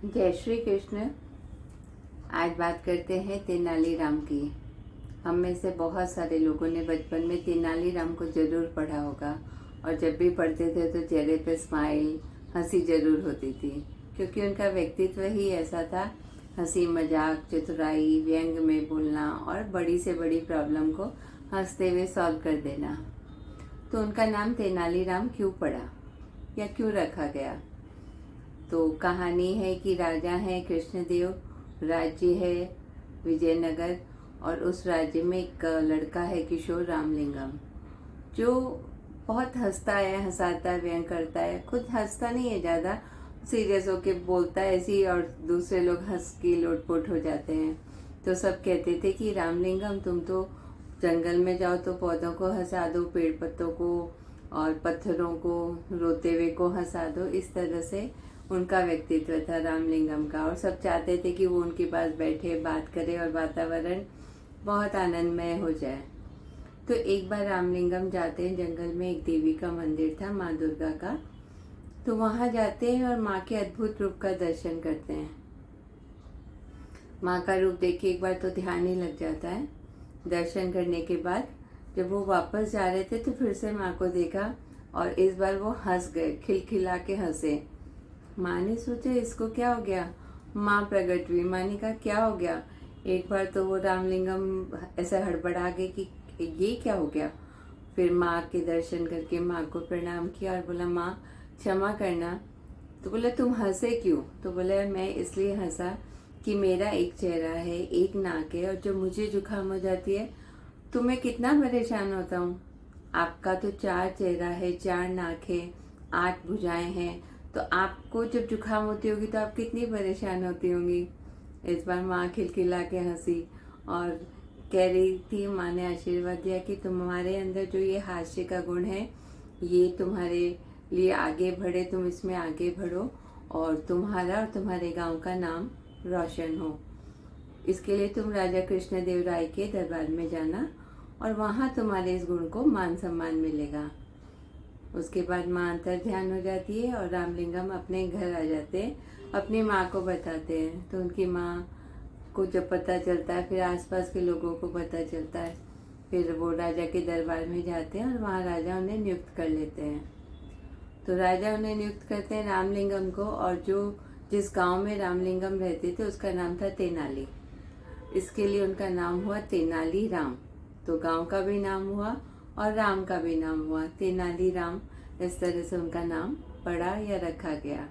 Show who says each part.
Speaker 1: जय श्री कृष्ण। आज बात करते हैं तेनालीराम की। हम में से बहुत सारे लोगों ने बचपन में तेनालीराम को ज़रूर पढ़ा होगा और जब भी पढ़ते थे तो चेहरे पे स्माइल, हंसी ज़रूर होती थी, क्योंकि उनका व्यक्तित्व ही ऐसा था। हंसी मजाक, चतुराई, व्यंग में बोलना और बड़ी से बड़ी प्रॉब्लम को हंसते हुए सॉल्व कर देना। तो उनका नाम तेनालीराम क्यों पड़ा या क्यों रखा गया? तो कहानी है कि राजा है कृष्णदेव, राज्य है विजयनगर, और उस राज्य में एक लड़का है किशोर रामलिंगम, जो बहुत हंसता है, हंसाता है, व्यंग करता है। खुद हंसता नहीं है, ज़्यादा सीरियस होके बोलता है ऐसे ही, और दूसरे लोग हंस के लोटपोट हो जाते हैं। तो सब कहते थे कि रामलिंगम तुम तो जंगल में जाओ तो पौधों को हंसा दो, पेड़ पत्तों को और पत्थरों को, रोते हुए को हंसा दो। इस तरह से उनका व्यक्तित्व था रामलिंगम का, और सब चाहते थे कि वो उनके पास बैठे, बात करे और वातावरण बहुत आनंदमय हो जाए। तो एक बार रामलिंगम जाते हैं जंगल में, एक देवी का मंदिर था, माँ दुर्गा का। तो वहाँ जाते हैं और माँ के अद्भुत रूप का दर्शन करते हैं। माँ का रूप देख के एक बार तो ध्यान ही लग जाता है। दर्शन करने के बाद जब वो वापस जा रहे थे तो फिर से माँ को देखा, और इस बार वो हंस गए, खिलखिला के हंसे। माँ ने सोचा इसको क्या हो गया। माँ प्रकट हुई। माँ ने कहा क्या हो गया। एक बार तो वो रामलिंगम ऐसा हड़बड़ा गए कि ये क्या हो गया। फिर माँ के दर्शन करके माँ को प्रणाम किया और बोला माँ क्षमा करना। तो बोला तुम हंसे क्यों। तो बोला मैं इसलिए हंसा कि मेरा एक चेहरा है, एक नाक है, और जब मुझे जुकाम हो जाती है तो मैं कितना परेशान होता हूँ। आपका तो 4 चेहरा है, 4 नाक है, 8 भुजाएं हैं, तो आपको जब जुकाम होती होगी तो आप कितनी परेशान होती होंगी। इस बार माँ खिलखिला के हंसी और कह रही थी, माँ ने आशीर्वाद दिया कि तुम्हारे अंदर जो ये हास्य का गुण है ये तुम्हारे लिए आगे बढ़े, तुम इसमें आगे बढ़ो और तुम्हारा और तुम्हारे गांव का नाम रोशन हो। इसके लिए तुम राजा कृष्णदेव राय के दरबार में जाना और वहाँ तुम्हारे इस गुण को मान सम्मान मिलेगा। उसके बाद माँ अंतर ध्यान हो जाती है और रामलिंगम अपने घर आ जाते हैं, अपनी माँ को बताते हैं। तो उनकी माँ को जब पता चलता है, फिर आसपास के लोगों को पता चलता है, फिर वो राजा के दरबार में जाते हैं और वहाँ राजा उन्हें नियुक्त कर लेते हैं। तो राजा उन्हें नियुक्त करते हैं रामलिंगम को, और जो जिस गांव में रामलिंगम रहते थे उसका नाम था तेनाली। इसके लिए उनका नाम हुआ तेनाली राम। तो गांव का भी नाम हुआ और राम का भी नाम हुआ, तेनाली राम। इस तरह से उनका नाम पड़ा या रखा गया।